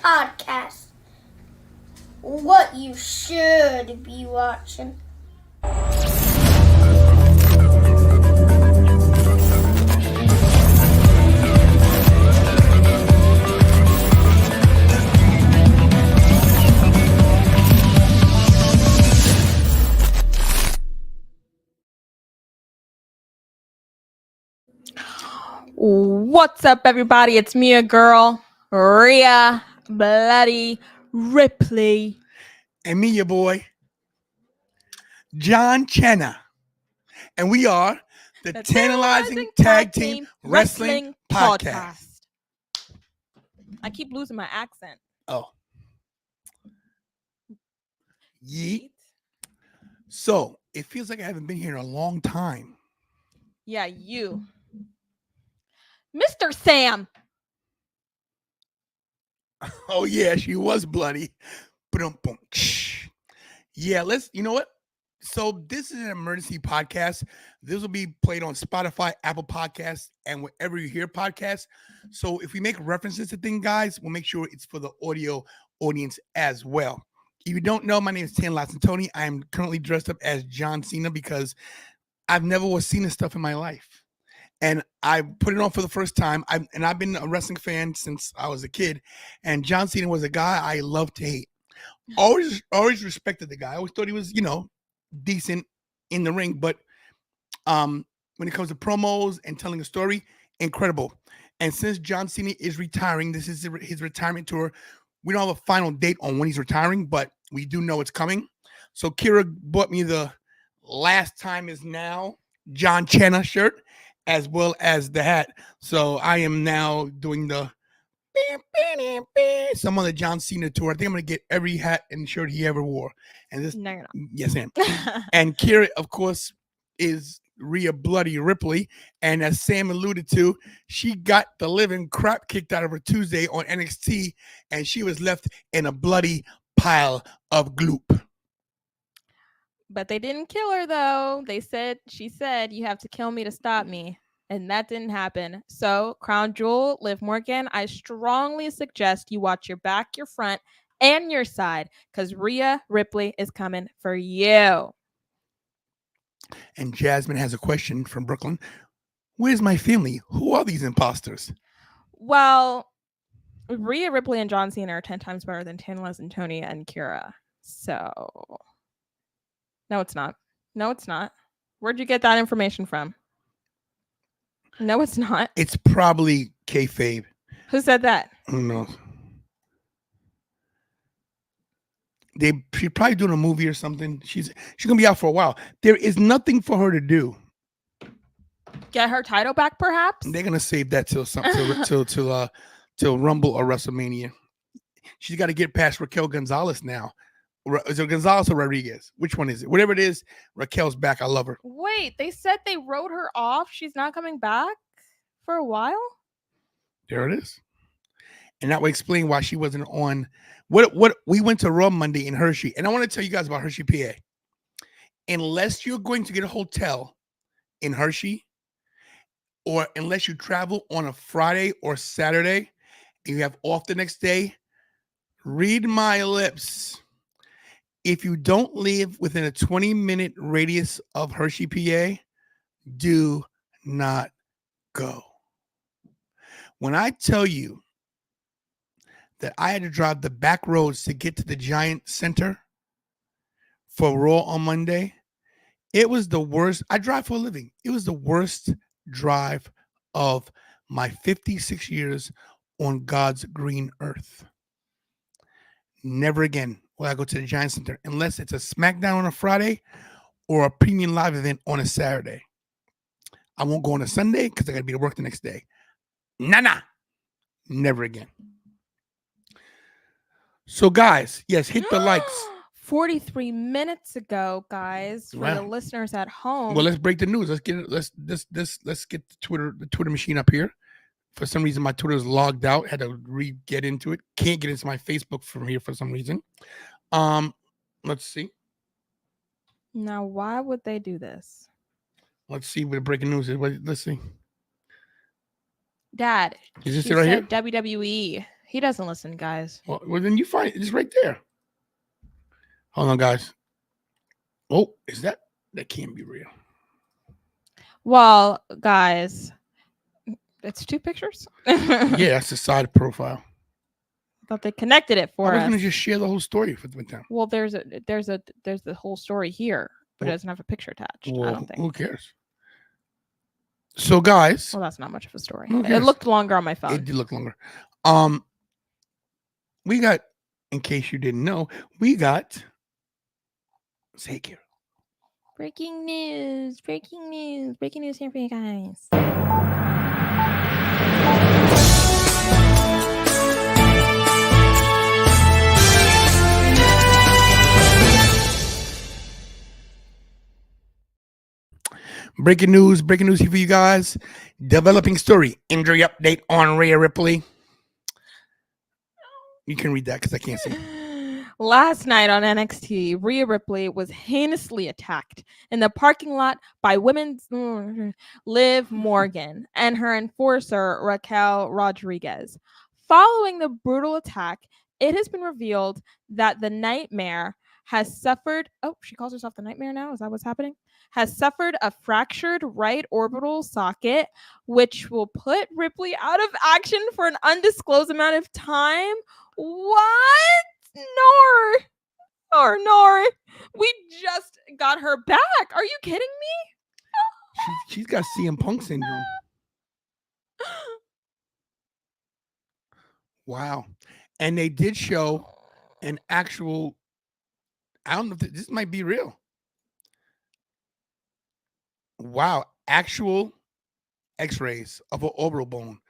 podcast. What you should be watching. What's up, everybody? It's me, a girl, Rhea Bloody Ripley. And me, your boy, John Chenna. And we are the Tantalizing Tag Team Wrestling Podcast. I keep losing my accent. Oh. Yeet. So, it feels like I haven't been here in a long time. Yeah, you. Mr. Sam. Oh, yeah, she was bloody. Yeah, you know what? So this is an emergency podcast. This will be played on Spotify, Apple Podcasts, and wherever you hear podcasts. So if we make references to things, guys, we'll make sure it's for the audio audience as well. If you don't know, my name is TantalizingTony. I am currently dressed up as John Cena because I've never was Cena stuff in my life. And I put it on for the first time. I've been a wrestling fan since I was a kid. And John Cena was a guy I loved to hate. Always respected the guy. I always thought he was, decent in the ring. But when it comes to promos and telling a story, incredible. And since John Cena is retiring, this is his retirement tour. We don't have a final date on when he's retiring, but we do know it's coming. So Kira bought me the Last Time Is Now John Cena shirt, as well as the hat. So I am now doing the some on the John Cena tour. I think I'm gonna get every hat and shirt he ever wore. And this, no, you're not. Yes, I am. And Kira, of course, is Rhea Bloody Ripley. And as Sam alluded to, she got the living crap kicked out of her Tuesday on NXT, and she was left in a bloody pile of gloop. But they didn't kill her, though. She said, you have to kill me to stop me. And that didn't happen. So, Crown Jewel, Liv Morgan, I strongly suggest you watch your back, your front, and your side, because Rhea Ripley is coming for you. And Jasmine has a question from Brooklyn. Where's my family? Who are these imposters? Well, Rhea Ripley and John Cena are 10 times better than TantalizingTony and Kira. So, no, it's not. No, it's not. Where'd you get that information from? No, it's not. It's probably kayfabe. Who said that? Who knows? She's probably doing a movie or something. She's gonna be out for a while. There is nothing for her to do. Get her title back, perhaps. They're gonna save that till Rumble or WrestleMania. She's got to get past Raquel Gonzalez now. Is it Gonzalez or Rodriguez? Which one is it? Whatever it is, Raquel's back. I love her. Wait, they said they wrote her off. She's not coming back for a while? There it is. And that will explain why she wasn't on. What we went to Raw Monday in Hershey. And I want to tell you guys about Hershey, PA. Unless you're going to get a hotel in Hershey, or unless you travel on a Friday or Saturday and you have off the next day, read my lips. If you don't live within a 20-minute radius of Hershey, PA, do not go. When I tell you that I had to drive the back roads to get to the Giant Center for Raw on Monday, it was the worst. I drive for a living. It was the worst drive of my 56 years on God's green earth. Never again will I go to the Giant Center unless it's a SmackDown on a Friday or a premium live event on a Saturday. I won't go on a Sunday because I got to be to work the next day. Nah. Never again. So, guys, yes, hit the likes. 43 minutes ago, guys, for the listeners at home. Well, let's break the news. Let's get it. Let's get the Twitter machine up here. For some reason, my Twitter is logged out. Had to get into it. Can't get into my Facebook from here for some reason. Let's see. Now, why would they do this? Let's see what the breaking news is. Let's see. Dad, is this it right here? WWE. He doesn't listen, guys. Well, then you find it. It's right there. Hold on, guys. Oh, is that can't be real? Well, guys, it's 2 pictures. Yeah, that's the side profile. I thought they connected it for I was us. gonna just share the whole story with them. Well, there's the whole story here, but it Well- doesn't have a picture attached. Well, I don't think. who cares? So, guys, Well, that's not much of a story. Who It cares? looked longer on my phone. it did look longer. We got, in case you didn't know, we got. Say, Kira. Breaking news! Breaking news! Breaking news here for you guys. Breaking news here for you guys. Developing story. Injury update on Rhea Ripley. You can read that because I can't see. Last night on NXT, Rhea Ripley was heinously attacked in the parking lot by women's Liv Morgan and her enforcer, Raquel Rodriguez. Following the brutal attack, it has been revealed that the Nightmare has suffered. Oh, she calls herself the Nightmare now? Is that what's happening? Has suffered a fractured right orbital socket, which will put Ripley out of action for an undisclosed amount of time. What? Nor. We just got her back. Are you kidding me? She's got CM Punk syndrome. Wow. And they did show an actual, I don't know if this might be real. Wow. Actual x-rays of an orbital bone.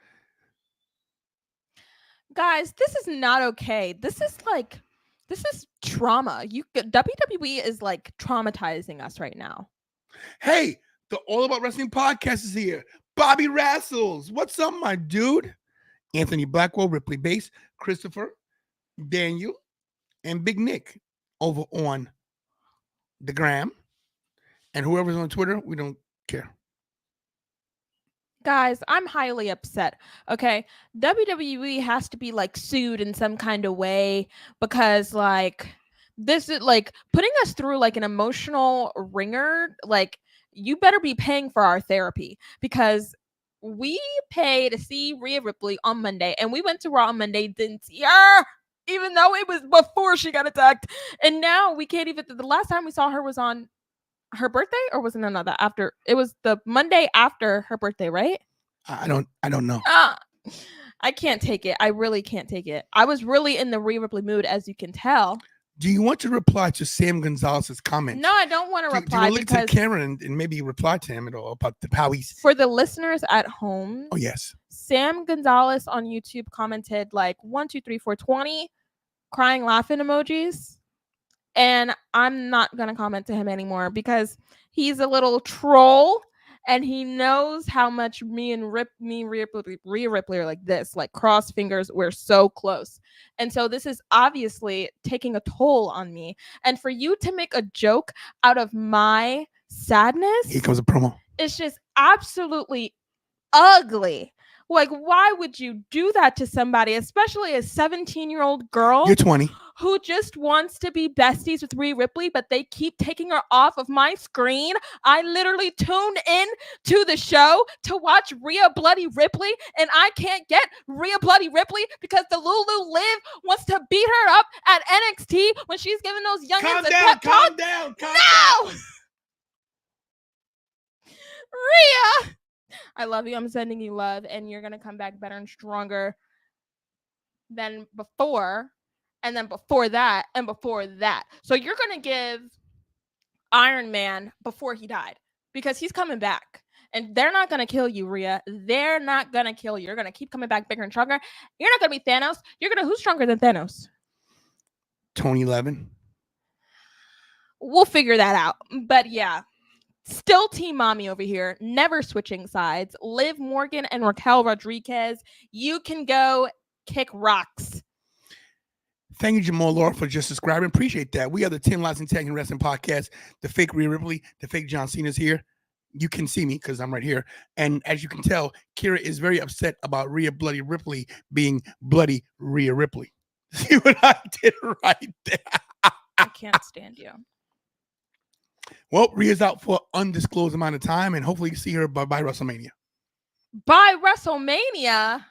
Guys, this is not okay. This is trauma. WWE is like traumatizing us right now. Hey, the All About Wrestling podcast is here. Bobby Rassles. What's up, my dude? Anthony Blackwell, Ripley Bass, Christopher, Daniel, and Big Nick over on the gram. And whoever's on Twitter, we don't care. Guys, I'm highly upset. Okay. WWE has to be like sued in some kind of way because like this is like putting us through like an emotional ringer. Like you better be paying for our therapy because we pay to see Rhea Ripley on Monday and we went to Raw on Monday, didn't see her, even though it was before she got attacked. And now we can't even, the last time we saw her was on her birthday, or was it another after? It was the Monday after her birthday, right? I don't know. I can't take it. I really can't take it. I was really in the Rhea Ripley mood, as you can tell. Do you want to reply to Sam Gonzalez's comments? No, I don't want to reply. Do you look to the camera and maybe reply to him at all about how he's. For the listeners at home. Oh yes. Sam Gonzalez on YouTube commented like 1, 2, 3, 4, 20 crying, laughing emojis. And I'm not going to comment to him anymore because he's a little troll and he knows how much me and Rhea Ripley are like this, like cross fingers. We're so close. And so this is obviously taking a toll on me. And for you to make a joke out of my sadness. Here comes a promo. It's just absolutely ugly. Like, why would you do that to somebody, especially a 17-year-old girl? You're 20. Who just wants to be besties with Rhea Ripley, but they keep taking her off of my screen. I literally tuned in to the show to watch Rhea Bloody Ripley, and I can't get Rhea Bloody Ripley because the Lulu Liv wants to beat her up at NXT when she's giving those youngins a pep talk. Calm down. No! Rhea! I love you. I'm sending you love, and you're going to come back better and stronger than before, and then before that, and before that. So you're going to give Iron Man before he died because he's coming back. And they're not going to kill you, Rhea. They're not going to kill you. You're going to keep coming back bigger and stronger. You're not going to be Thanos. You're going to, who's stronger than Thanos? Tony Levin. We'll figure that out. But yeah. Still Team Mommy over here, never switching sides. Liv Morgan and Raquel Rodriguez, you can go kick rocks. Thank you, Jamal Laura, for just subscribing. Appreciate that. We are the Tantalizing Wrestling podcast. The fake Rhea Ripley, the fake John Cena's here. you can see me because I'm right here. And as you can tell, Kira is very upset about Rhea Bloody Ripley being Bloody Rhea Ripley. See what I did right there? I can't stand you. Well, Rhea's out for an undisclosed amount of time, and hopefully you see her by WrestleMania. By WrestleMania?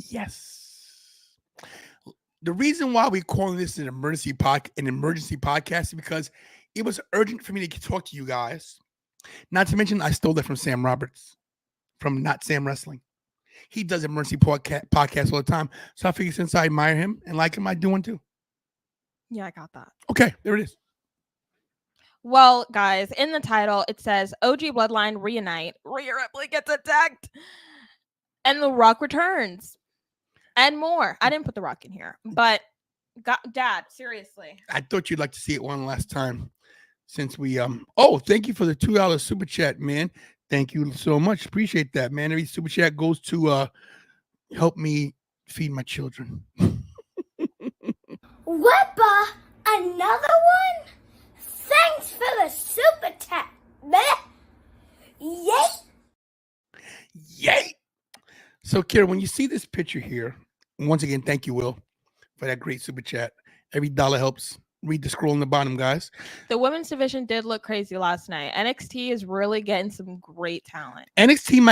Yes. The reason why we're calling this an emergency podcast is because it was urgent for me to talk to you guys. Not to mention, I stole that from Sam Roberts, from Not Sam Wrestling. He does emergency podcast all the time. So I figured since I admire him and like him, I do one too. Yeah, I got that. Okay, there it is. Well, guys, in the title, it says OG Bloodline Reunite. Rhea Ripley gets attacked. And The Rock returns. And more. I didn't put The Rock in here. But, Dad, seriously. I thought you'd like to see it one last time. Since we oh, thank you for the $2 super chat, man. Thank you so much. Appreciate that, man. Every super chat goes to help me feed my children. Webba, another one? Thanks for the super chat. Yay! Yay! So, Kira, when you see this picture here, once again, thank you, Will, for that great super chat. Every dollar helps. Read the scroll on the bottom, guys. The women's division did look crazy last night. NXT is really getting some great talent. NXT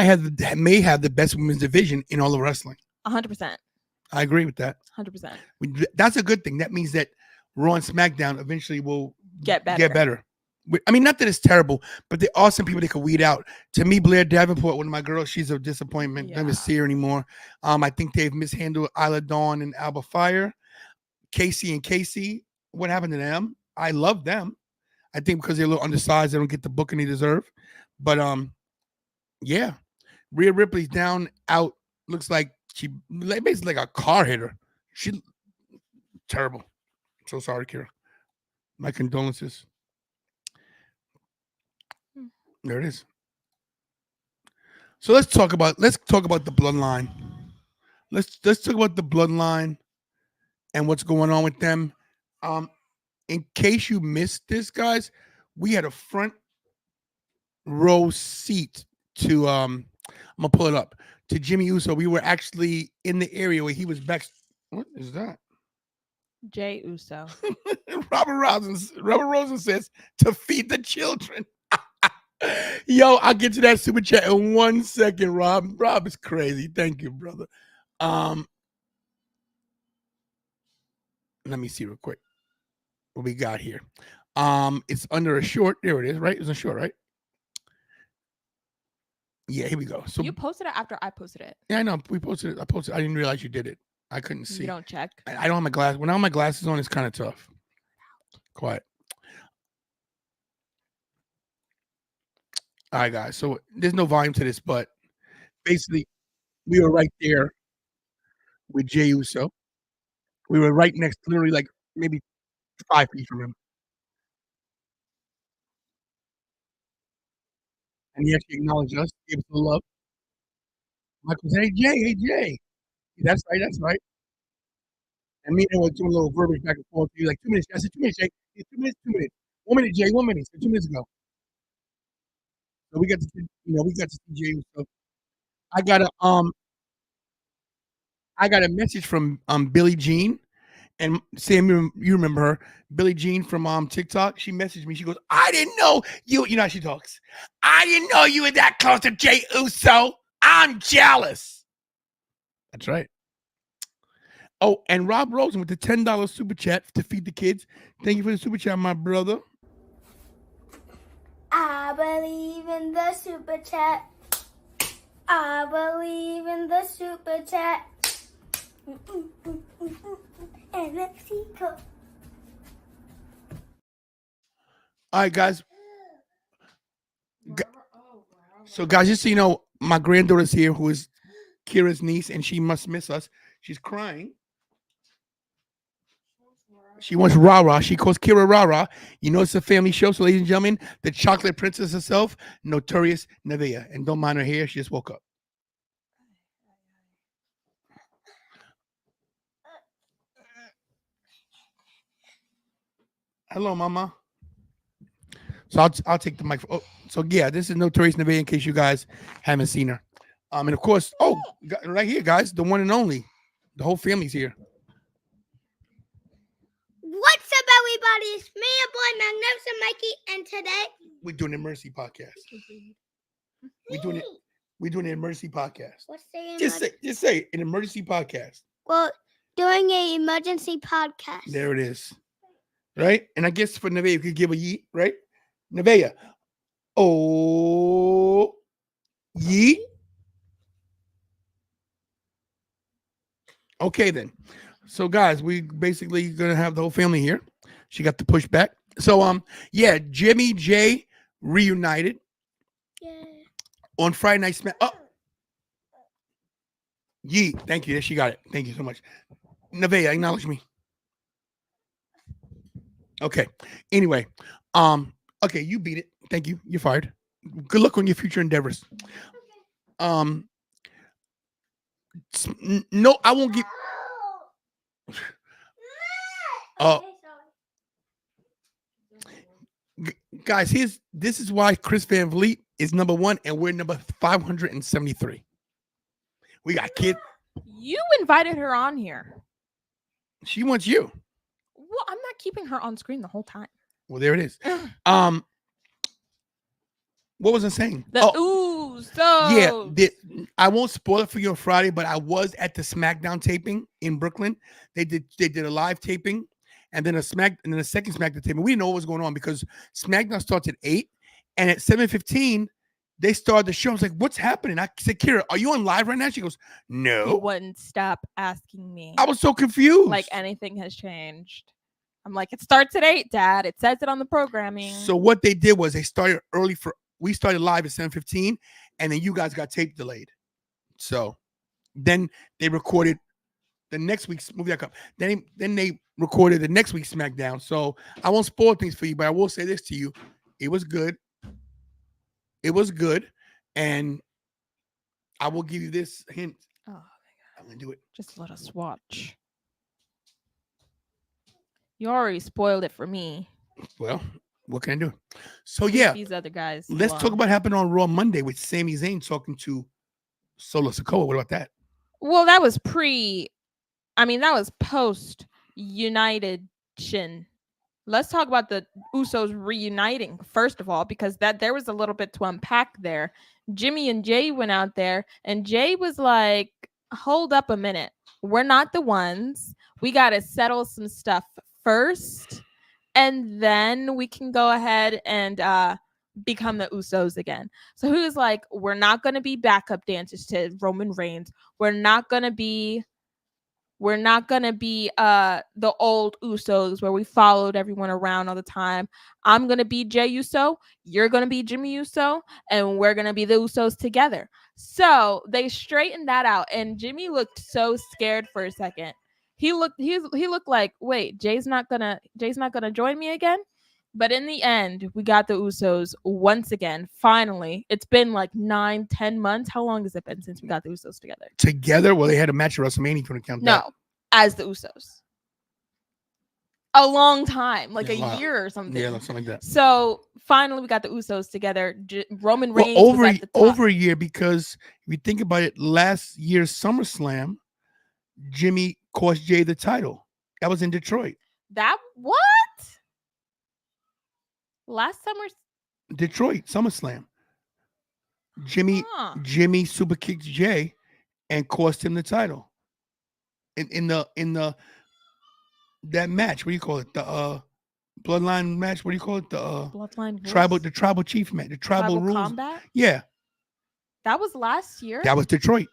may have the best women's division in all of wrestling. 100%. I agree with that. 100%. That's a good thing. That means that Raw and SmackDown eventually will get better. I mean, not that it's terrible, but they're awesome people they could weed out. To me, Blair Davenport, one of my girls, she's a disappointment. Yeah. Never see her anymore. I think they've mishandled Isla Dawn and Alba Fire. Casey and Casey. What happened to them? I love them. I think because they're a little undersized, they don't get the booking they deserve. But yeah, Rhea Ripley's down, out. Looks like she basically like a car hit her. She terrible. So sorry, Kira. My condolences. There it is. So let's talk about the bloodline. Let's talk about the bloodline and what's going on with them. In case you missed this, guys, we had a front row seat to I'm gonna pull it up to Jimmy Uso. We were actually in the area where he was back. What is that? Jay Uso. Robert Rosen says to feed the children. Yo, I'll get to that super chat in 1 second, Rob. Rob is crazy. Thank you, brother. Let me see real quick what we got here. It's under a short. There it is, right? It's a short, right? Yeah, here we go. So you posted it after I posted it. Yeah, I know. We posted it. I posted. I didn't realize you did it. I couldn't see. You don't check. I don't have my glass. When I have my glasses on, it's kind of tough. Quiet. All right, guys. So there's no volume to this, but basically, we were right there with Jey Uso. We were right next, literally like maybe 5 feet from him. And he actually acknowledged us, gave us the love. Michael said, hey, Jay. That's right, that's right. And me and him were doing a little verbiage back and forth. He was like, 2 minutes. I said, 2 minutes, Jay. 2 minutes, 2 minutes. 1 minute, Jay, 1 minute. So 2 minutes ago. So we got to see, Jay Uso. I got a message from Billie Jean. And Sam, you remember her, Billie Jean from TikTok. She messaged me. She goes, I didn't know you. You know how she talks. I didn't know you were that close to Jey Uso. I'm jealous. That's right. Oh, and Rob Rosen with the $10 super chat to feed the kids. Thank you for the super chat, my brother. I believe in the super chat. I believe in the super chat. And Mexico. All right, guys. So, guys, just so you know, my granddaughter's here, who is Kira's niece, and she must miss us. She's crying. She wants rah-rah. She calls Kira rah-rah. You know it's a family show, so ladies and gentlemen, the chocolate princess herself, Notorious Nevaeh. And don't mind her hair, she just woke up. Hello, mama. So I'll take the mic. Oh, so yeah, this is Notorious Nevaeh in case you guys haven't seen her. And of course, right here, guys, the one and only, the whole family's here. What's up, everybody? It's me, your boy, Magnificent Mikey, and today We're doing a Mercy podcast. We're doing an emergency podcast. What's the Just say an emergency podcast. Well, doing an emergency podcast. There it is. Right? And I guess for Nevaeh, you could give a yeet, right? Nevaeh. Oh, yeet. Okay, then. So, guys, we basically gonna have the whole family here. She got the pushback. So, yeah, Jimmy J reunited on Friday Night Smack. Oh, yeet. Thank you. There, she got it. Thank you so much. Nevaeh, acknowledge me. Okay. Anyway, okay, you beat it. Thank you. You're fired. Good luck on your future endeavors. No, I won't give. Guys, this is why Chris Van Vliet is number 1 and we're number 573. We got kid. You invited her on here. She wants you. Well, I'm not keeping her on screen the whole time. Well, there it is. What was I saying? Yeah. I won't spoil it for you on Friday, but I was at the SmackDown taping in Brooklyn. They did a live taping, and then a second SmackDown taping. We didn't know what was going on because SmackDown starts at 8, and at 7:15 they started the show. I was like, "What's happening?" I said, "Kira, are you on live right now?" She goes, "No." You wouldn't stop asking me. I was so confused. Like anything has changed. I'm like, it starts at 8, Dad. It says it on the programming. So what they did was they started early we started live at 7:15, and then you guys got tape delayed. So then they recorded the next week's movie. Then they recorded the next week's SmackDown. So I won't spoil things for you, but I will say this to you: it was good. It was good, and I will give you this hint. Oh my God. I'm gonna do it. Just let us watch. You already spoiled it for me. Well, what can I do? So yeah, these other guys. Let's talk about what happened on Raw Monday with Sami Zayn talking to Solo Sikoa. What about that? Well, that was that was post United Shin. Let's talk about the Usos reuniting first of all, because there was a little bit to unpack there. Jimmy and Jay went out there, and Jay was like, "Hold up a minute, we're not the ones. We got to settle some stuff first, and then we can go ahead and become the Usos again." So he was like, "We're not going to be backup dancers to Roman Reigns. We're not going to be the old Usos where we followed everyone around all the time. I'm going to be Jey Uso, you're going to be Jimmy Uso, and we're going to be the Usos together." So they straightened that out, and Jimmy looked so scared for a second. He looked like, wait, Jay's not gonna join me again? But in the end, we got the Usos once again. Finally, it's been like 9-10 months. How long has it been since we got the Usos together? Together? Well, they had a match at WrestleMania. You couldn't count that. No, as the Usos. A long time, like a year or something. Yeah, something like that. So finally, we got the Usos together. Roman Reigns over was at the top. over a year, because if you think about it, last year's SummerSlam, Jimmy cost Jay the title. That was in Detroit. What? Last summer's Detroit SummerSlam. Jimmy super kicked Jay and cost him the title. In the that match, what do you call it? The bloodline match. What do you call it? The bloodline tribal chief match. The tribal rules. Combat? Yeah. That was last year? That was Detroit.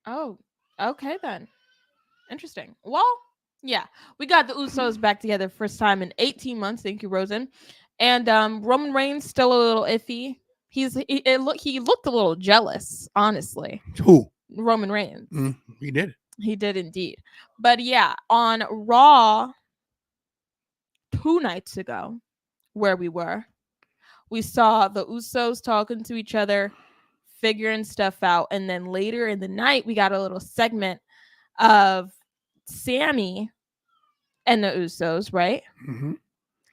Oh, okay then. Interesting. Well, yeah, we got the Usos back together first time in 18 months. Thank you, Rosen. And Roman Reigns still a little iffy. He looked a little jealous, honestly. Who? Roman Reigns. He did. He did indeed. But yeah, on Raw 2 nights ago, where we saw the Usos talking to each other, figuring stuff out. And then later in the night, we got a little segment of Sammy and the Usos, right? Mm-hmm.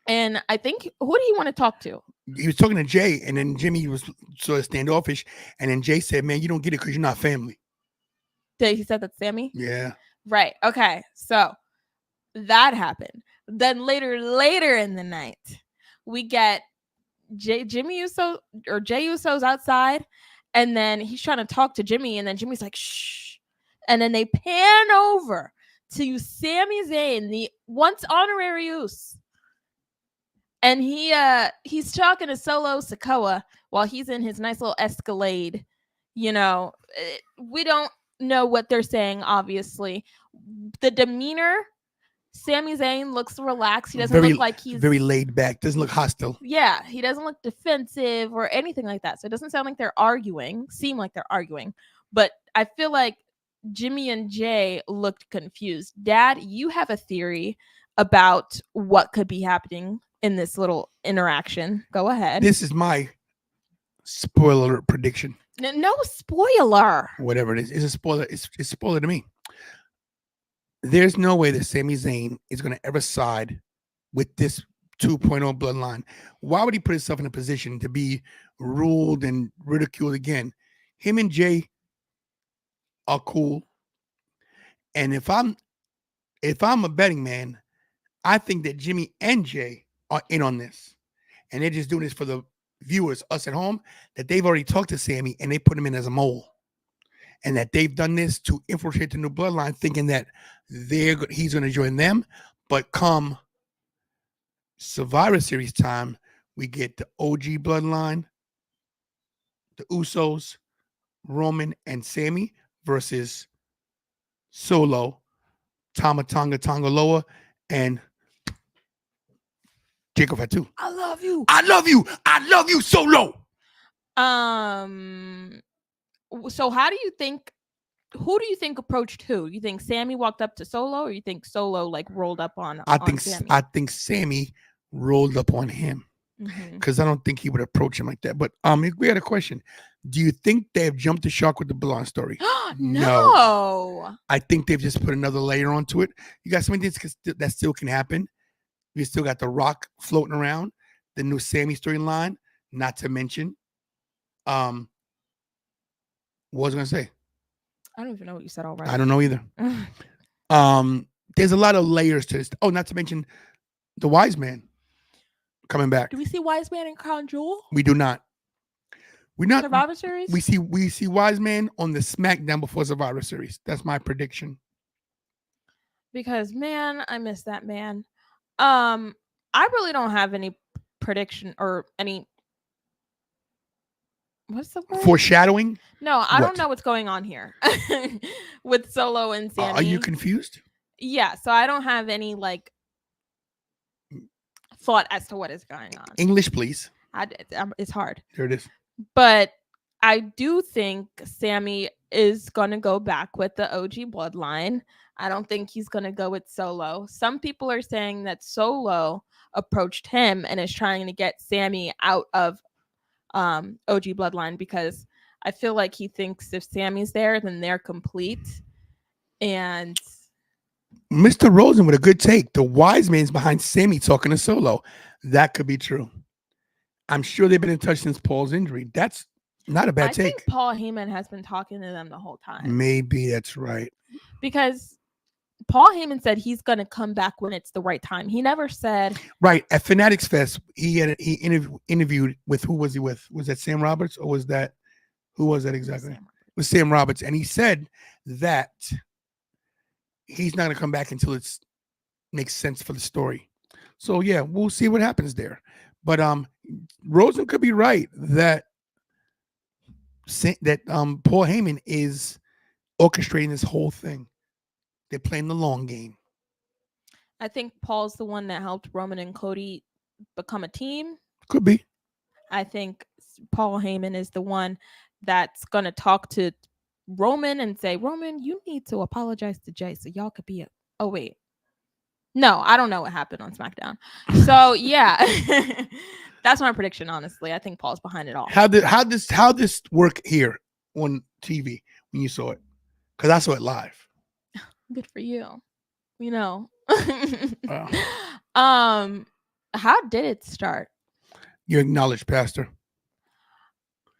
And I think, who did he want to talk to? He was talking to Jay, and then Jimmy was sort of standoffish, and then Jay said, "Man, you don't get it because you're not family." He said that's Sammy? Yeah. Right. Okay. So that happened. Then later in the night, we get Jimmy Uso or Jay Uso's outside, and then he's trying to talk to Jimmy, and then Jimmy's like, shh. And then they pan over to Sami Zayn, the once honorary Uso. And he's talking to Solo Sikoa while he's in his nice little Escalade. You know, we don't know what they're saying, obviously. The demeanor, Sami Zayn looks relaxed. He doesn't look like he's very laid back. Doesn't look hostile. Yeah, he doesn't look defensive or anything like that. So it doesn't sound like they're arguing, seem like they're arguing. But I feel like Jimmy and Jay looked confused. Dad, you have a theory about what could be happening in this little interaction. Go ahead. This is my spoiler prediction. No spoiler. Whatever it is, it's a spoiler. It's a spoiler to me. There's no way that Sami Zayn is going to ever side with this 2.0 bloodline. Why would he put himself in a position to be ruled and ridiculed again? Him and Jay are cool. And if I'm a betting man, I think that Jimmy and Jay are in on this. And they're just doing this for the viewers, us at home, that they've already talked to Sammy and they put him in as a mole. And that they've done this to infiltrate the new bloodline, thinking that he's going to join them. But come Survivor Series time, we get the OG bloodline, the Usos, Roman, and Sammy versus Solo, Tama Tonga Loa, and Jacob Fatu. I love you. I love you. I love you, Solo. So who do you think approached who? You think Sammy walked up to Solo, or you think Solo like rolled up on Sammy? I think Sammy rolled up on him because I don't think he would approach him like that. But we had a question. Do you think they have jumped the shark with the Bloodline story? No. I think they've just put another layer onto it. You got some things that still can happen. You still got The Rock floating around, the new Sammy storyline, not to mention what was I gonna say? I don't even know what you said already. I don't know either. There's a lot of layers to this. Oh, not to mention the Wise Man coming back. Do we see Wise Man and Crown Jewel? We do not. We're not Survivor Series? We see Wise Man on the SmackDown before Survivor Series. That's my prediction. Because man, I miss that man. I really don't have any prediction or any. What's the word? Foreshadowing? No, I don't know what's going on here with Solo and Sammy. Are you confused? Yeah, so I don't have any like thought as to what is going on. English, please. It's hard. There it is. But I do think Sammy is going to go back with the OG bloodline. I don't think he's going to go with Solo. Some people are saying that Solo approached him and is trying to get Sammy out of OG bloodline, because I feel like he thinks if Sammy's there, then they're complete. And Mr. Rosen with a good take. The Wise Man's behind Sammy talking to Solo. That could be true. I'm sure they've been in touch since Paul's injury. That's not a bad take. I think Paul Heyman has been talking to them the whole time. Maybe that's right. Because Paul Heyman said he's going to come back when it's the right time. He never said. Right. At Fanatics Fest, he interviewed with, who was he with? Was that Sam Roberts, or was that, who was that exactly? It was Sam Roberts. And he said that he's not going to come back until it makes sense for the story. So yeah, we'll see what happens there. But Rosen could be right that Paul Heyman is orchestrating this whole thing. They're playing the long game. I think Paul's the one that helped Roman and Cody become a team. Could be. I think Paul Heyman is the one that's going to talk to Roman and say, Roman, you need to apologize to Jay so y'all could be oh wait. No, I don't know what happened on SmackDown. So yeah, that's my prediction. Honestly, I think Paul's behind it all. How this work here on TV when you saw it? Because I saw it live. Good for you. You know. Wow. How did it start? You acknowledge, Pastor.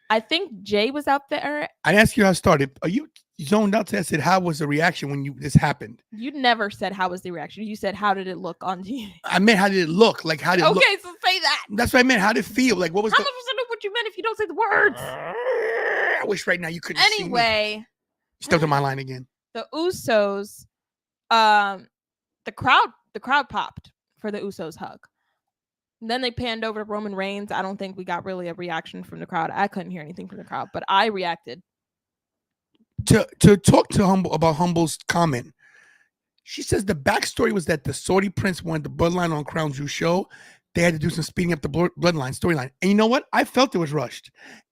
I think Jay was out there. I asked you how it started. Are you zoned out? I said, how was the reaction when this happened? You never said how was the reaction. You said how did it look on TV? I meant how did it look? Like how did it look? Okay, so say that. That's what I meant. How did it feel? Like what was How the? much was I know what you meant if you don't say the words? I wish right now you couldn't see me. Anyway, Stepped on my line again. the Usos, the crowd popped for the Usos hug. And then they panned over to Roman Reigns. I don't think we got really a reaction from the crowd. I couldn't hear anything from the crowd, but I reacted. To talk to Humble about Humble's comment. She says the backstory was that the Saudi prince wanted the bloodline on Crown Jewel show. They had to do some speeding up the bloodline storyline. And you know what? I felt it was rushed.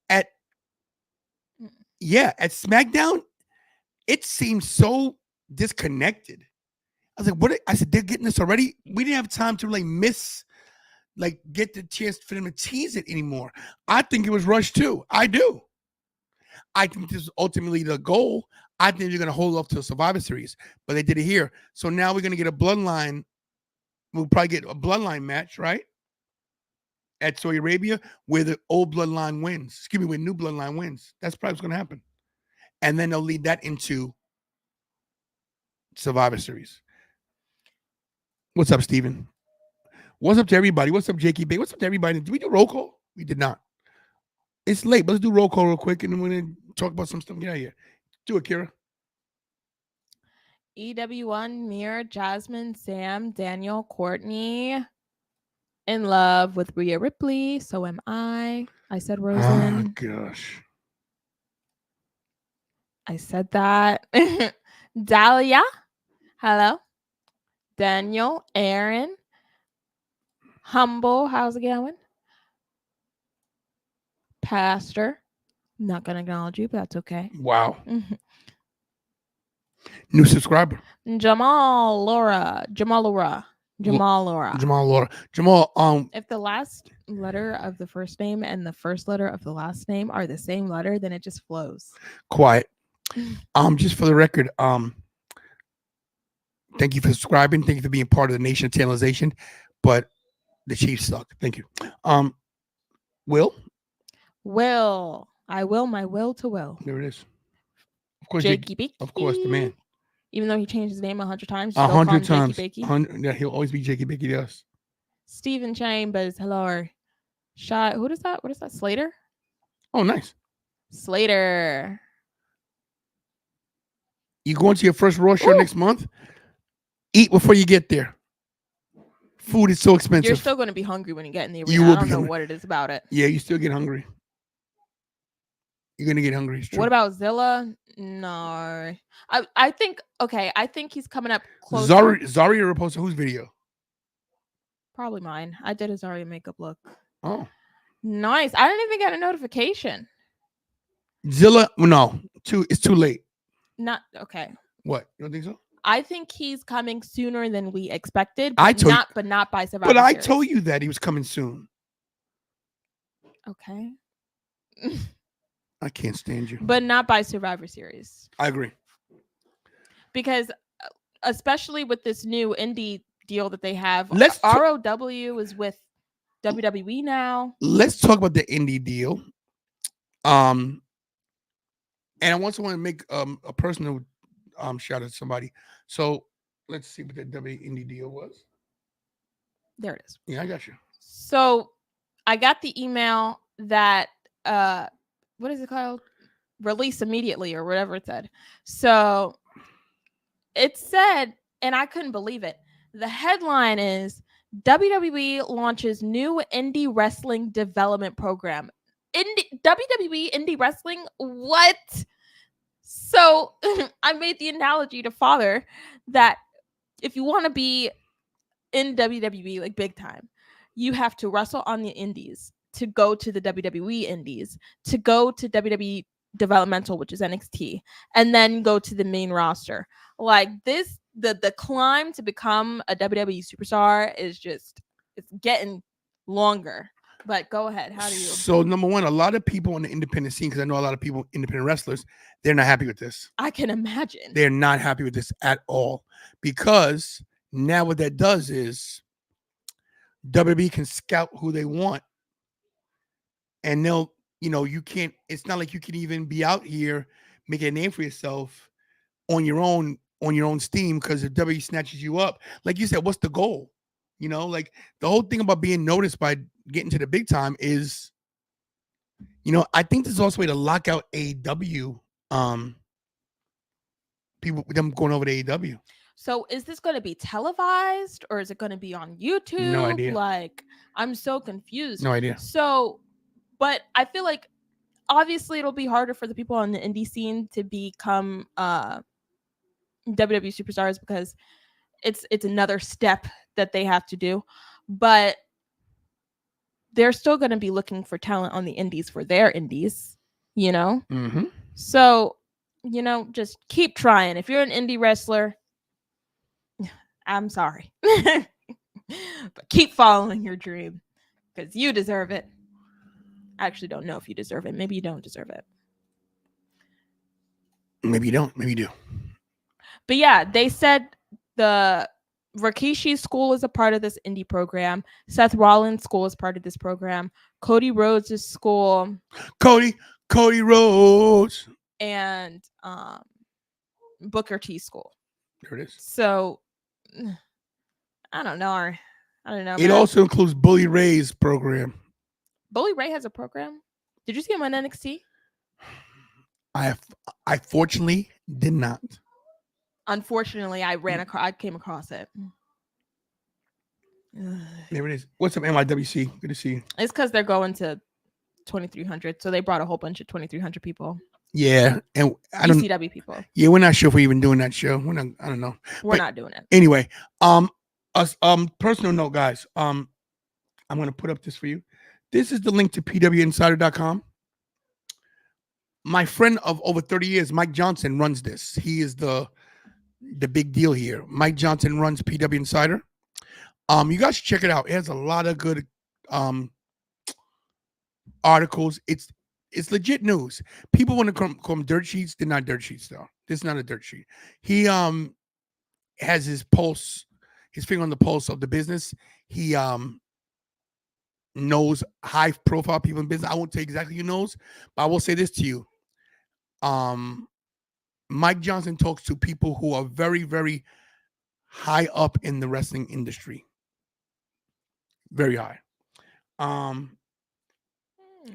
At SmackDown, it seemed so disconnected. I was like, what? I said, they're getting this already? We didn't have time to get the chance for them to tease it anymore. I think it was rushed too. I do. I think this is ultimately the goal. I think they're going to hold off till Survivor Series, but they did it here. So now we're going to get a bloodline. We'll probably get a bloodline match, right? At Saudi Arabia, where the old bloodline wins. Excuse me, where new bloodline wins. That's probably what's going to happen. And then they'll lead that into Survivor Series. What's up, Steven? What's up to everybody? What's up, Jakey Bay? What's up to everybody? Did we do roll call? We did not. It's late, but let's do roll call real quick, and then we're going to talk about some stuff. Get out of here. Do it, Kira. EW1, Mir, Jasmine, Sam, Daniel, Courtney. In love with Rhea Ripley. So am I. I said Rosen. Oh, gosh. I said that. Dahlia. Hello. Daniel. Aaron. Humble. How's it going? Pastor. I'm not going to acknowledge you, but that's okay. Wow. New subscriber. Jamal Laura. If the last letter of the first name and the first letter of the last name are the same letter, then it just flows. Quiet. Just for the record, thank you for subscribing. Thank you for being part of the Nation of Tantalization. But the Chiefs suck. Thank you. Will. I will my will to will. There it is. Of course, Jakey Bakey. Of course, the man. Even though he changed his name 100 times. 100 times. Jakey 100, yeah, he'll always be Jakey Bakey to us. Stephen Chambers. Hello. Shot. Who is that? What is that? Slater? Oh, nice. Slater. You going to your first Raw show next month? Eat before you get there. Food is so expensive. You're still going to be hungry when you get in the arena. You will I don't be know hungry. what it is about it. Yeah, you still get hungry. You're going to get hungry. What about Zilla? No. I think he's coming up close. Zarya reposted whose video? Probably mine. I did a Zarya makeup look. Oh. Nice. I didn't even get a notification. Zilla, no. It's too late. Not okay. What? You don't think so? I think he's coming sooner than we expected. But not by Survivor But I Series. told you that he was coming soon. Okay. I can't stand you. But not by Survivor Series. I agree. Because especially with this new indie deal that they have, ROW is with WWE now. Let's talk about the indie deal. And I also want to make a personal shout out to somebody. So let's see what the WWE indie deal was. There it is. Yeah, I got you. So I got the email that what is it called? Release immediately or whatever it said. So it said, and I couldn't believe it. The headline is WWE launches new indie wrestling development program. WWE indie wrestling? What? So I made the analogy to Father that if you want to be in WWE like big time, you have to wrestle on the indies to go to the WWE indies, to go to WWE developmental, which is NXT, and then go to the main roster. Like this, the climb to become a WWE superstar is just, it's getting longer. But go ahead. How do you? So number one, a lot of people on the independent scene, because I know a lot of people, independent wrestlers, they're not happy with this. I can imagine. They're not happy with this at all. Because now what that does is WWE can scout who they want, and they'll, you can't. It's not like you can even be out here making a name for yourself on your own steam, because if WWE snatches you up, like you said, what's the goal? Like the whole thing about being noticed by getting to the big time is, I think there's also a way to lock out AEW. People them going over to AEW. So is this going to be televised or is it going to be on YouTube? No idea. Like, I'm so confused. No idea. So, but I feel like obviously it'll be harder for the people on the indie scene to become WWE superstars because it's another step that they have to do. But they're still going to be looking for talent on the indies for their indies, Mm-hmm. So, just keep trying. If you're an indie wrestler, I'm sorry. But keep following your dream because you deserve it. I actually don't know if you deserve it. Maybe you don't deserve it. Maybe you don't. Maybe you do. But yeah, they said the Rikishi's school is a part of this indie program. Seth Rollins' school is part of this program. Cody Rhodes' school. Cody Rhodes. And Booker T's school. There it is. So I don't know. It also includes Bully Ray's program. Bully Ray has a program. Did you see him on NXT? I fortunately did not. Unfortunately, I came across it. There it is. What's up, NYWC? Good to see you. It's because they're going to 2300, so they brought a whole bunch of 2300 people. Yeah, and I don't. ECW people. Yeah, we're not sure if we're even doing that show. We're not. I don't know. We're not doing it. Anyway, personal note, guys. I'm gonna put up this for you. This is the link to pwinsider.com. My friend of over 30 years, Mike Johnson, runs this. He is the big deal here. Mike Johnson runs PW Insider. You guys should check it out. It has a lot of good articles. It's legit news. People want to call them dirt sheets. They're not dirt sheets, though. This is not a dirt sheet. He has his finger on the pulse of the business. He knows high profile people in business. I won't tell you exactly who knows, but I will say this to you. Mike Johnson talks to people who are very, very high up in the wrestling industry. Very high.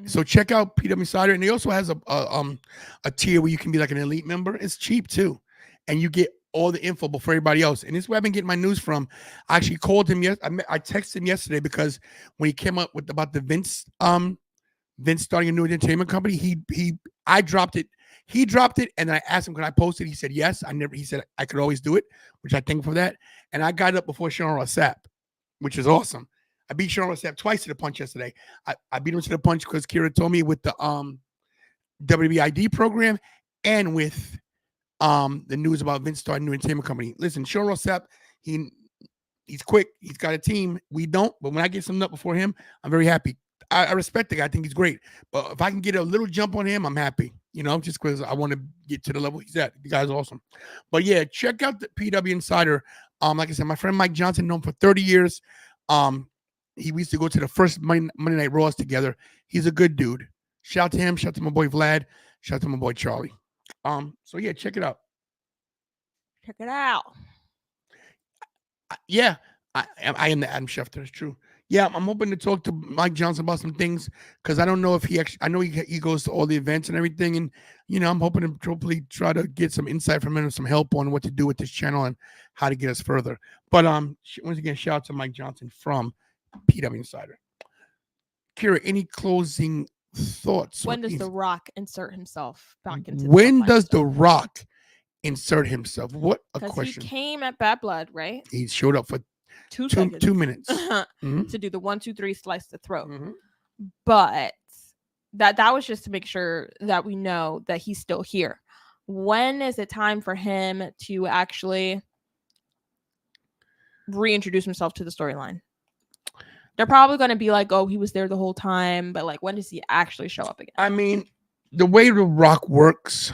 So check out PW Insider, and he also has a tier where you can be like an elite member. It's cheap too, and you get all the info before everybody else. And this is where I've been getting my news from. I actually called him I texted him yesterday because when he came up with about the Vince starting a new entertainment company, I dropped it. He dropped it, and then I asked him, "Can I post it?" He said yes. He said I could always do it, which I thank him for that. And I got it up before Sean Ross Sapp, which is awesome. I beat Sean Ross Sapp twice to the punch yesterday. I beat him to the punch because Kira told me with the WWID program and with the news about Vince starting a new entertainment company. Listen, Sean Ross Sapp, he's quick. He's got a team. We don't, but when I get something up before him, I'm very happy. I respect the guy. I think he's great. But if I can get a little jump on him, I'm happy. Just because I want to get to the level he's at. The guy's awesome. But yeah, check out the PW Insider. Like I said, my friend Mike Johnson, known for 30 years. We used to go to the first Monday Night Raws together. He's a good dude. Shout out to him. Shout out to my boy Vlad. Shout out to my boy Charlie. So yeah, check it out. Check it out. Yeah, I am the Adam Schefter. It's true. Yeah, I'm hoping to talk to Mike Johnson about some things because I don't know if I know he goes to all the events and everything, and I'm hoping to hopefully try to get some insight from him and some help on what to do with this channel and how to get us further. But once again, shout out to Mike Johnson from PW Insider. Kira, any closing thoughts? When does The Rock insert himself back into? When does The Rock insert himself? What a question! He came at Bad Blood, right? He showed up for 2 seconds. 2 minutes mm-hmm. to do the 1, 2, 3 slice the throat. Mm-hmm. But that was just to make sure that we know that he's still here. When is it time for him to actually reintroduce himself to the storyline? They're probably going to be like, oh, he was there the whole time. But like, when does he actually show up again? I mean, the way The Rock works,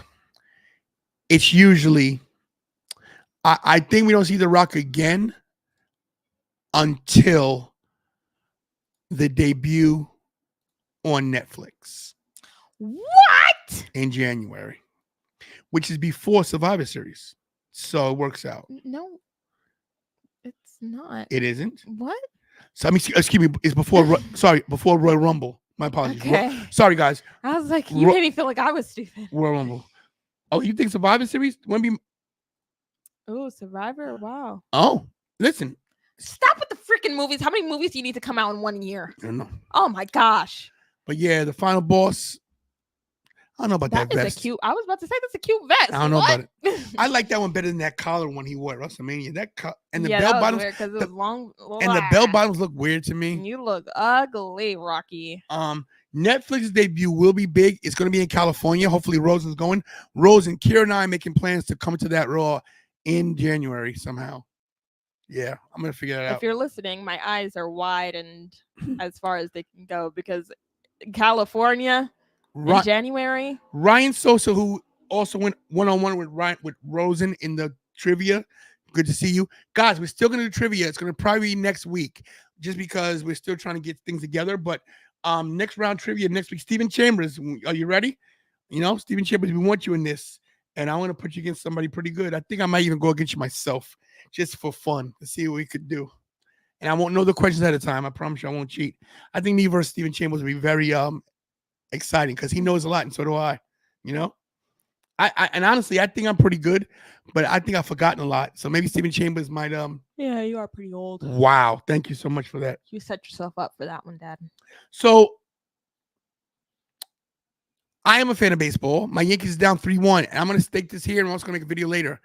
it's usually, I think we don't see The Rock again until the debut on Netflix What? in January, which is before Survivor Series. So it works out. No, it's not. It isn't. What? So I mean, excuse me. It's before. Before Royal Rumble. My apologies. Okay. Sorry, guys. I was like, you made me feel like I was stupid. Royal Rumble. Oh, you think Survivor Series? Want to be? Oh, Survivor. Wow. Oh, listen. Stop with the freaking movies. How many movies do you need to come out in 1 year? I don't know. Oh my gosh. But yeah, the final boss. I don't know about that That is vest. a cute. I was about to say that's a cute vest. I don't know What? about it. I like that one better than that collar one he wore at WrestleMania. That and the yeah, bell that was bottoms weird 'cause it was long. and the bell bottoms look weird to me. You look ugly, Rocky. Netflix's debut will be big. It's going to be in California. Hopefully, Rose is going. Rose and Kira and I are making plans to come to that Raw in January somehow. Yeah, I'm going to figure that out. If you're listening, my eyes are wide and as far as they can go because California in January. Ryan Sosa, who also went one-on-one with Rosen in the trivia. Good to see you. Guys, we're still going to do trivia. It's going to probably be next week just because we're still trying to get things together. But next round trivia next week. Stephen Chambers, are you ready? You know, Stephen Chambers, we want you in this. And I want to put you against somebody pretty good. I think I might even go against you myself just for fun to see what we could do. And I won't know the questions ahead of time. I promise you I won't cheat. I think me versus Stephen Chambers will be very exciting because he knows a lot and so do I. You know? And honestly, I think I'm pretty good, but I think I've forgotten a lot. So maybe Stephen Chambers might Yeah, you are pretty old. Wow, thank you so much for that. You set yourself up for that one, Dad. So I am a fan of baseball. My Yankees is down 3-1. And I'm going to stake this here and I'm also going to make a video later.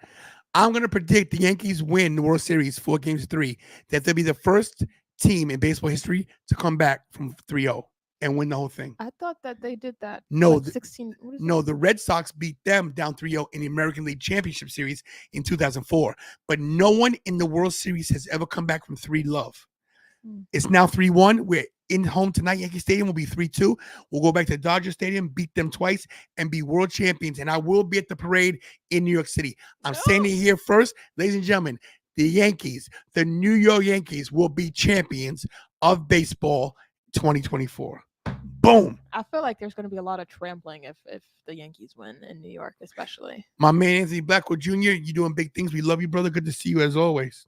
I'm going to predict the Yankees win the World Series 4-3. That they'll be the first team in baseball history to come back from 3-0 and win the whole thing. I thought that they did that. No, like 16. No, the Red Sox beat them down 3-0 in the American League Championship Series in 2004. But no one in the World Series has ever come back from 3-0. It's now 3-1. We're in home tonight. Yankee Stadium will be 3-2. We'll go back to Dodger Stadium, beat them twice, and be world champions. And I will be at the parade in New York City. I'm saying it here first. Ladies and gentlemen, the Yankees, the New York Yankees will be champions of baseball 2024. Boom. I feel like there's going to be a lot of trampling if the Yankees win in New York, especially. My man, Anthony Blackwell Jr., you're doing big things. We love you, brother. Good to see you as always.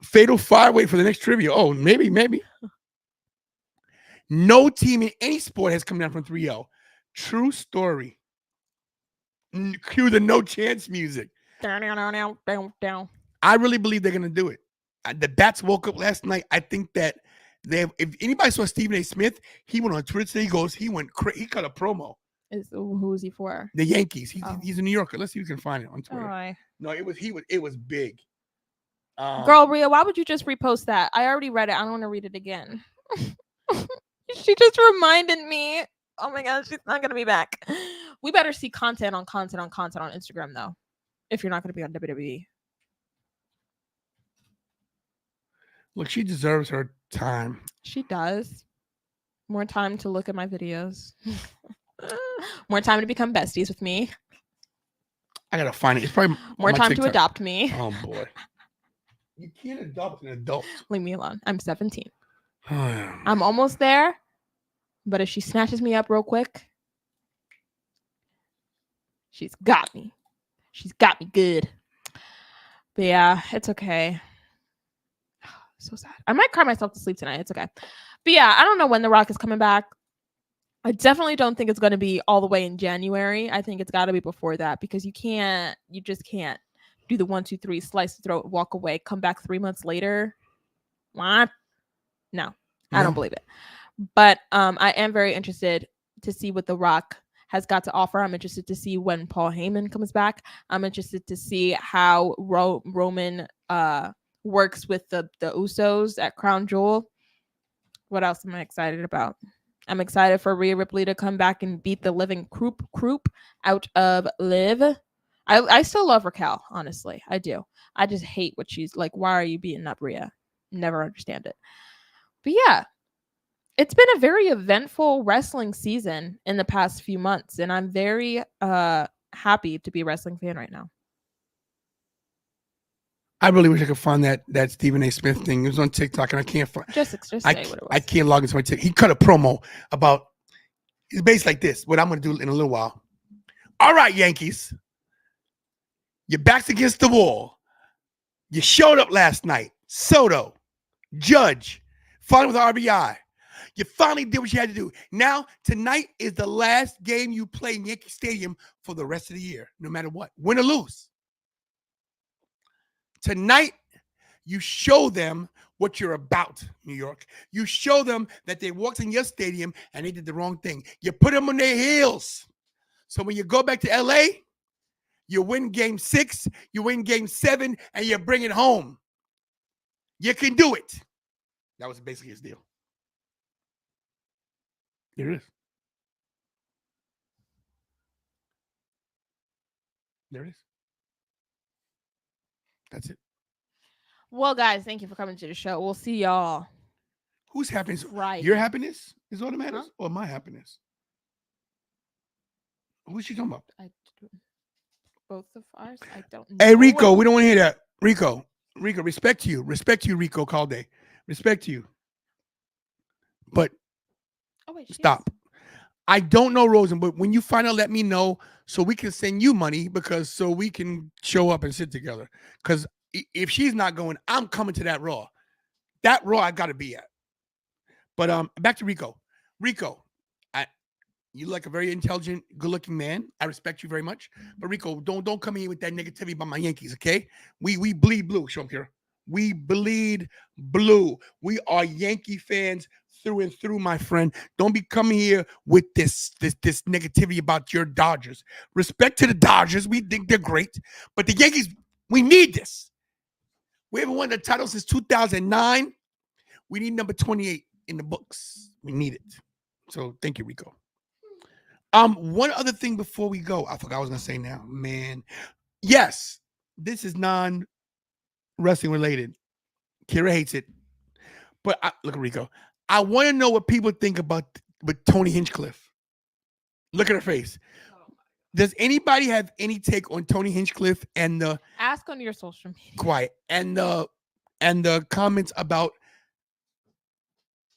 Fatal five-way for the next trivia. Oh, maybe. No team in any sport has come down from 3-0. True story. Cue the no chance music. Down. I really believe they're going to do it. The Bats woke up last night. I think that if anybody saw Stephen A. Smith, he went on Twitter today. He cut a promo. Who is he for? The Yankees. He's a New Yorker. Let's see if we can find it on Twitter. Oh, no, it was big. Girl, Rhea, why would you just repost that? I already read it. I don't want to read it again. She just reminded me. Oh my gosh, she's not gonna be back. We better see content on Instagram though. If you're not gonna be on WWE. Look, she deserves her time. She does. More time to look at my videos. More time to become besties with me. I gotta find it. It's probably more time to adopt me. Oh boy. You can't adopt an adult. Leave me alone. I'm 17. I'm almost there. But if she snatches me up real quick, she's got me. She's got me good. But yeah, it's okay. So sad. I might cry myself to sleep tonight. It's okay. But yeah, I don't know when The Rock is coming back. I definitely don't think it's going to be all the way in January. I think it's got to be before that because you just can't do the 1, 2, 3, slice the throat, walk away, come back 3 months later. What? No, I don't believe it. But I am very interested to see what The Rock has got to offer. I'm interested to see when Paul Heyman comes back. I'm interested to see how Roman works with the Usos at Crown Jewel. What else am I excited about? I'm excited for Rhea Ripley to come back and beat the living croup out of Liv. I still love Raquel, honestly. I do. I just hate what she's like. Why are you beating up Rhea? Never understand it. But yeah, it's been a very eventful wrestling season in the past few months, and I'm very happy to be a wrestling fan right now. I really wish I could find that Stephen A. Smith thing. It was on TikTok, and I can't find. Just say what it was. I can't log into my TikTok. He cut a promo about. It's based like this. What I'm going to do in a little while. All right, Yankees. Your back's against the wall. You showed up last night. Soto, Judge, finally with RBI. You finally did what you had to do. Now, tonight is the last game you play in Yankee Stadium for the rest of the year, no matter what, win or lose. Tonight, you show them what you're about, New York. You show them that they walked in your stadium and they did the wrong thing. You put them on their heels. So when you go back to LA, you win game 6, you win game 7, and you bring it home. You can do it. That was basically his deal. Here it is. There it is. That's it. Well, guys, thank you for coming to the show. We'll see y'all. Whose happiness? Right. Your happiness is what matters, or my happiness? Who's she talking about? Both of ours? I don't know. Hey, Rico, we don't want to hear that. Rico, respect to you. Respect to you, Rico Calde. Respect to you. But stop. I don't know Rosen, but when you find out, let me know so we can send you money so we can show up and sit together. Because if she's not going, I'm coming to that Raw. That Raw I got to be at. But back to Rico. Rico, you like a very intelligent, good-looking man. I respect you very much. But Rico, don't come in here with that negativity about my Yankees, okay? We bleed blue. Show them here. We bleed blue. We are Yankee fans through and through, my friend. Don't be coming here with this negativity about your Dodgers. Respect to the Dodgers. We think they're great. But the Yankees, we need this. We haven't won the title since 2009. We need number 28 in the books. We need it. So thank you, Rico. One other thing before we go. I forgot what I was going to say now. Man. Yes, this is non-wrestling related. Kira hates it. But look at Rico. I want to know what people think about with Tony Hinchcliffe. Look at her face. Does anybody have any take on Tony Hinchcliffe and the ask on your social media? Quiet. And the comments about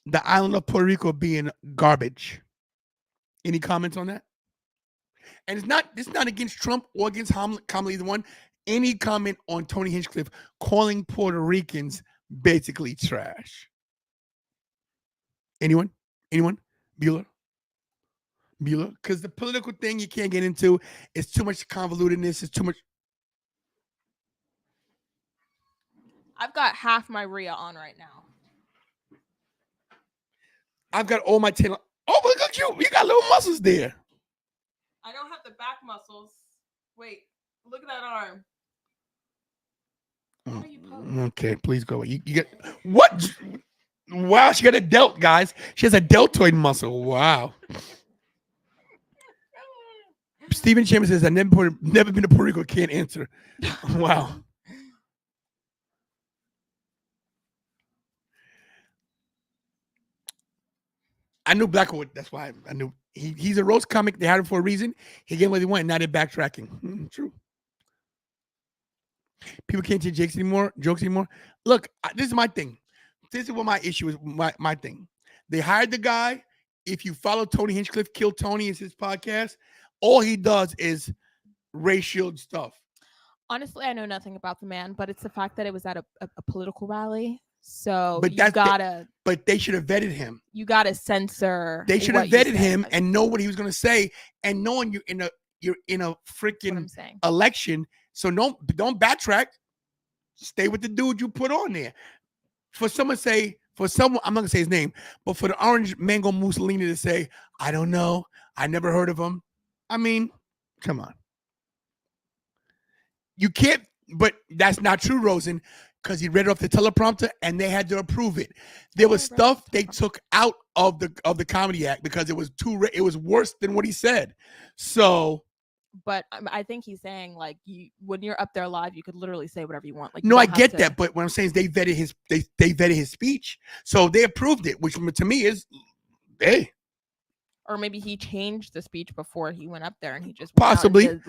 the island of Puerto Rico being garbage. Any comments on that? And it's not against Trump or against Kamala, either one. Any comment on Tony Hinchcliffe calling Puerto Ricans basically trash? Anyone? Bueller? Because the political thing you can't get into. It's too much convolutedness. It's too much. I've got half my Rhea on right now. I've got all my tail. Oh, look at you. You got little muscles there. I don't have the back muscles. Wait, look at that arm. Okay, please go. You get what? Wow, she got a delt, guys. She has a deltoid muscle. Wow. Stephen Chambers says, I've never been to Puerto Rico. Can't answer. Wow. I knew Blackwood. That's why I knew he's a roast comic. They had him for a reason. He gave what he wanted. Now they're backtracking. True. People can't take jokes anymore. Look, this is my thing. This is what my issue is. My thing. They hired the guy. If you follow Tony Hinchcliffe, Kill Tony is his podcast. All he does is racial stuff. Honestly, I know nothing about the man, but it's the fact that it was at a political rally. So but but they should have vetted him. You gotta censor. They should have vetted him and know what he was gonna say. And knowing you're in a freaking election, so don't backtrack. Stay with the dude you put on there. For someone, I'm not gonna say his name, but for the orange mango Mussolini to say, I don't know, I never heard of him. I mean, come on. You can't, but that's not true, Rosen, because he read it off the teleprompter and they had to approve it. There was stuff they took out of the comedy act because it was worse than what he said. So, but I think he's saying like when you're up there live, you could literally say whatever you want. Like, no, I get that, but what I'm saying is they vetted his speech, so they approved it, which to me is, hey. Or maybe he changed the speech before he went up there and he just possibly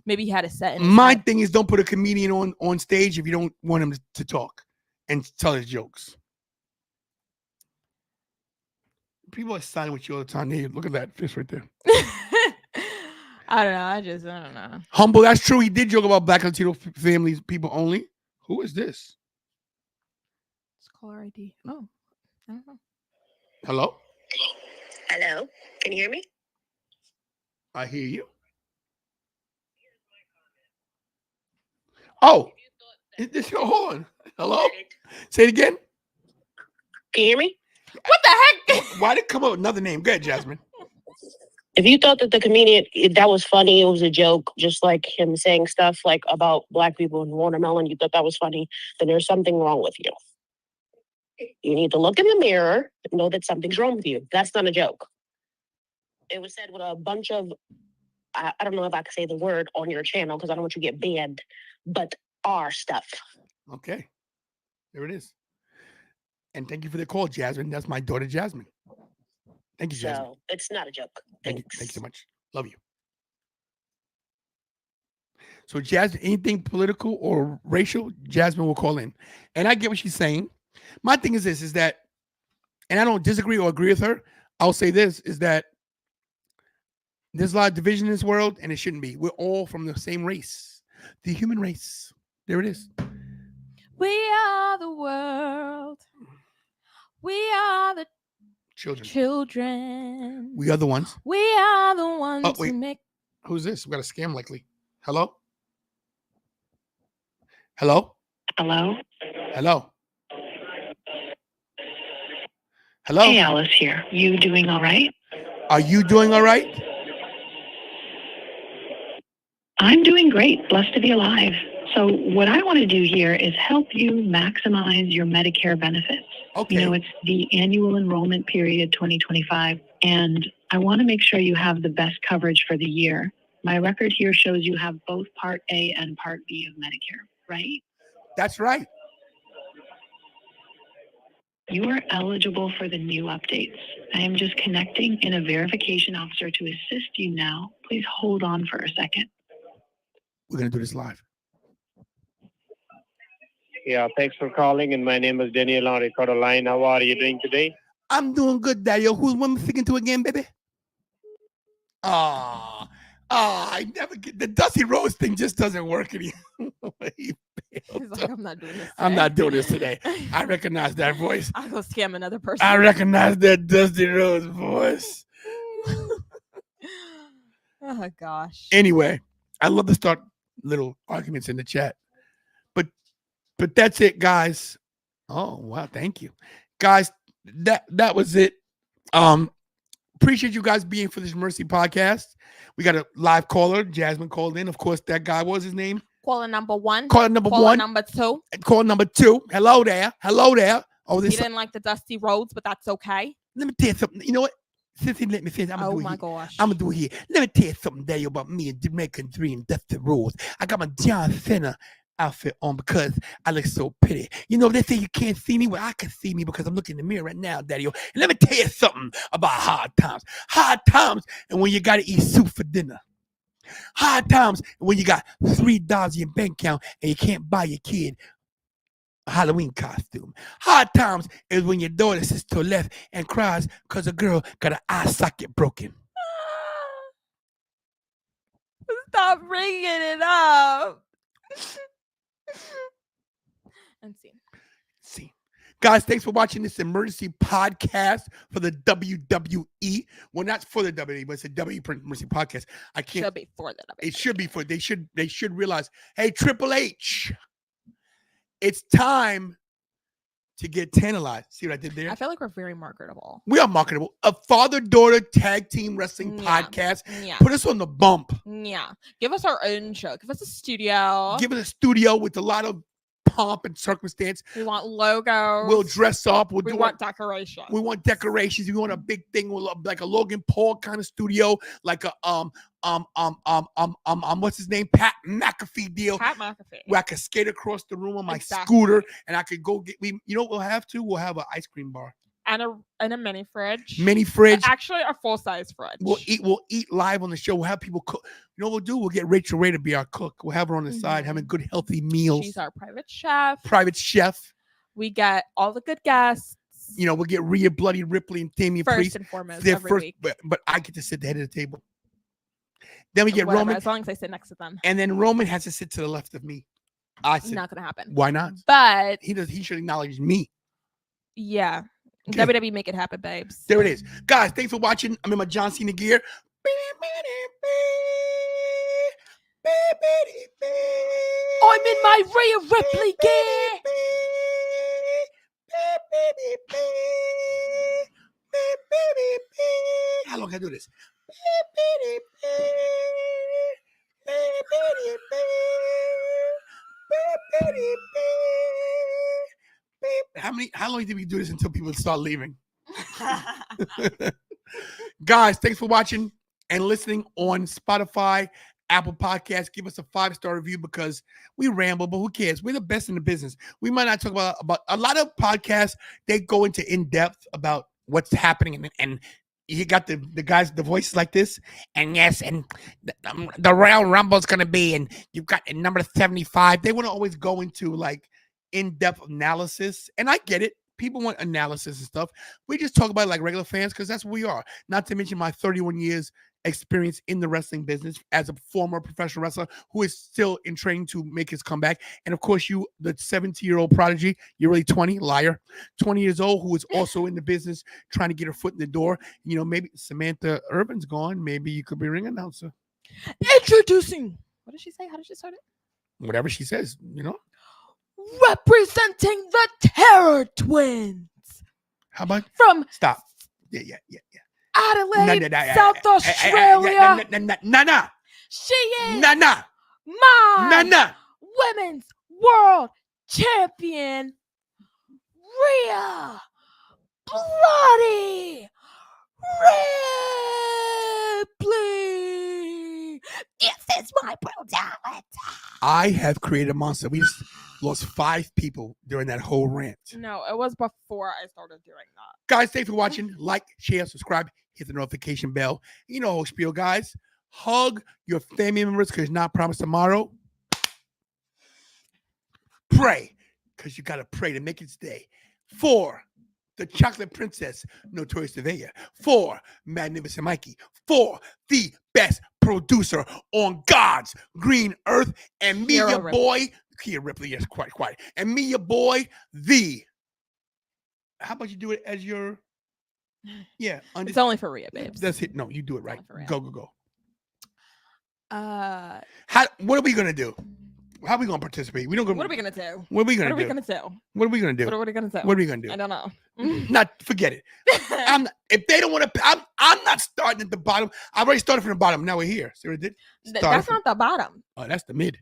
Maybe he had a set in his My head. thing is, don't put a comedian on stage if you don't want him to talk and tell his jokes. People are signing with you all the time. Hey, look at that fist right there. I don't know. I don't know. Humble, that's true. He did joke about Black Latino families, people only. Who is this? It's caller ID. Oh, I don't know. Hello? Hello? Can you hear me? I hear you. Oh, hold on. Hello? Say it again. Can you hear me? What the heck? Why did it come up with another name? Go ahead, Jasmine. If you thought that the comedian, that was funny, it was a joke, just like him saying stuff like about Black people and watermelon, you thought that was funny, then there's something wrong with you. You need to look in the mirror and know that something's wrong with you. That's not a joke. It was said with a bunch of, I don't know if I can say the word on your channel because I don't want you to get banned, but our stuff. Okay. There it is. And thank you for the call, Jasmine. That's my daughter, Jasmine. Thank you, Jasmine. So it's not a joke. Thank you so much. Love you. So, Jasmine, anything political or racial, Jasmine will call in. And I get what she's saying. My thing is this, is that, and I don't disagree or agree with her. I'll say this, is that there's a lot of division in this world, and it shouldn't be. We're all from the same race, the human race. There it is. We are the world. We are the children. We are the ones. We are the ones who make. Who's this? We got a scam likely. Hello? Hello? Hello? Hello? Hello? Hey, Alice here. You doing all right? Are you doing all right? I'm doing great. Blessed to be alive. So what I want to do here is help you maximize your Medicare benefits. Okay. You know, it's the annual enrollment period 2025, and I want to make sure you have the best coverage for the year. My record here shows you have both Part A and Part B of Medicare, right? That's right. You are eligible for the new updates. I am just connecting in a verification officer to assist you now. Please hold on for a second. We're going to do this live. Yeah, thanks for calling. And my name is Daniel on record line. How are you doing today? I'm doing good, Daddy. Who's one speaking to again, baby? I never get the Dusty Rose thing. Just doesn't work anymore. He's like, I'm not doing this today. I'm not doing this today. I recognize that voice. I'll go scam another person. I recognize that Dusty Rose voice. Oh gosh. Anyway, I love to start little arguments in the chat. But that's it, guys. Oh, wow. Thank you. Guys, that was it. Appreciate you guys being for this Mercy podcast. We got a live caller. Jasmine called in. Of course, that guy, what was his name? Caller number one. Caller number Caller one. number two. Caller number two. Hello there. Hello there. Oh, He didn't like the dusty roads, but that's okay. Let me tell you something. You know what? Since he let me finish, I'm Oh gonna my do it. gosh. I'm gonna do it here. Let me tell you something there about me and Jamaican Dream, Dusty Rose. I got my John Cena outfit on because I look so pretty. You know, they say you can't see me. Well, I can see me because I'm looking in the mirror right now, Daddy. And let me tell you something about hard times. Hard times and when you got to eat soup for dinner. Hard times when you got $3 in your bank account and you can't buy your kid a Halloween costume. Hard times is when your daughter sits to the left and cries because a girl got an eye socket broken. Stop bringing it up. And see. Guys, thanks for watching this emergency podcast for the WWE. Well, not for the WWE, but it's a WWE emergency podcast. I can't. Should be for the WWE. It should be for. They should realize. Hey, Triple H, it's time to get tantalized. See what I did there? I feel like we're very marketable. We are marketable. A father-daughter tag team wrestling podcast. Yeah. Put us on the bump. Yeah. Give us our own show. Give us a studio. Give us a studio with a lot of pomp and circumstance. We want logos. We'll dress up. We want decorations. We want decorations. We want a big thing, like a Logan Paul kind of studio, like a what's his name? Pat McAfee deal. Pat McAfee. Where I could skate across the room on my scooter and I could go get. You know what we'll have too? We'll have an ice cream bar. and a mini fridge. Mini fridge. Actually, a full size fridge. We'll eat live on the show. We'll have people cook. You know what we'll do? We'll get Rachel Ray to be our cook. We'll have her on the side having good, healthy meals. She's our private chef. Private chef. We get all the good guests. You know, we'll get Rhea Bloody Ripley and Damian First Priest. and foremost, They're every first, week. but I get to sit at the head of the table. Then we get Whatever, Roman. as long as I sit next to them. And then Roman has to sit to the left of me. I sit. Not gonna happen. Why not? But He should acknowledge me. yeah. Okay. WWE, make it happen, babes. There it is. Guys, thanks for watching. I'm in my John Cena gear. I'm in my Rhea Ripley gear. How long can I do this? How long did we do this until people start leaving? Guys, thanks for watching and listening on Spotify, Apple Podcasts. Give us a 5-star review because we ramble, but who cares? We're the best in the business. We might not talk about a lot of podcasts. They go into in-depth about what's happening, and you got the guys, the voices like this, and yes, and the Royal Rumble's gonna be, and you've got number 75. They want to always go into like in-depth analysis, and I get it. People want analysis and stuff. We just talk about it like regular fans because that's what we are. Not to mention my 31 years experience in the wrestling business as a former professional wrestler who is still in training to make his comeback. And of course, you, the 17-year-old prodigy, you're really 20, liar, 20 years old, who is also in the business trying to get her foot in the door. You know, maybe Samantha Urban's gone. Maybe you could be a ring announcer. Introducing. What did she say? How did she start it? Whatever she says, you know. Representing the Terror Twins. How about From stop? Yeah. Adelaide, South Australia. Nah. She is Nah. my Women's World Champion, Rhea Bloody Ripley. This is my brutality. I have created a monster. We just lost 5 people during that whole rant. No, it was before I started doing that. Guys, thanks for watching. Like, share, subscribe, hit the notification bell. You know, whole spiel, guys. Hug your family members because not promised tomorrow. Pray because you got to pray to make it stay. 4, the Chocolate Princess, Notorious Surveyor. 4, Magnificent Mikey. 4, the best producer on God's green earth. And me, Rhea your Ripley. boy, Rhea Ripley, yes, quite. And me, your boy, how about you do it as your, It's only for Rhea, babes. That's it. No, you do it right. For real. Go. Uh, What are we gonna do? How are we gonna participate? what are we gonna do? What are we gonna What are we do? gonna do? What are we gonna do? What are we gonna do? What are we gonna do? I don't know. Not forget it. I'm not, if they don't want to, I'm not starting at the bottom. I've already started from the bottom. Now we're here. See what I did? That's not the bottom. Oh, that's the mid.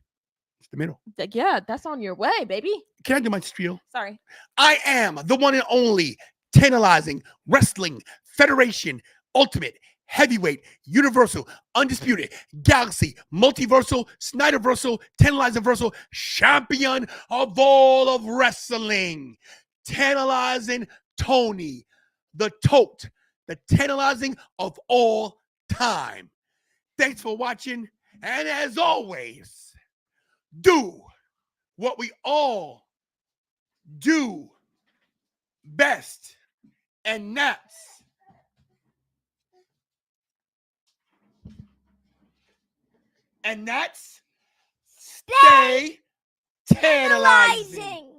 It's the middle. Like, yeah, that's on your way, baby. Can I do my spiel? Sorry. I am the one and only Tantalizing Wrestling Federation Ultimate Heavyweight Universal Undisputed Galaxy Multiversal Snyderversal Tantalizingversal Champion of all of wrestling. Tantalizing Tony, the tote, the tantalizing of all time. Thanks for watching, and as always, do what we all do best, and that's stay tantalizing.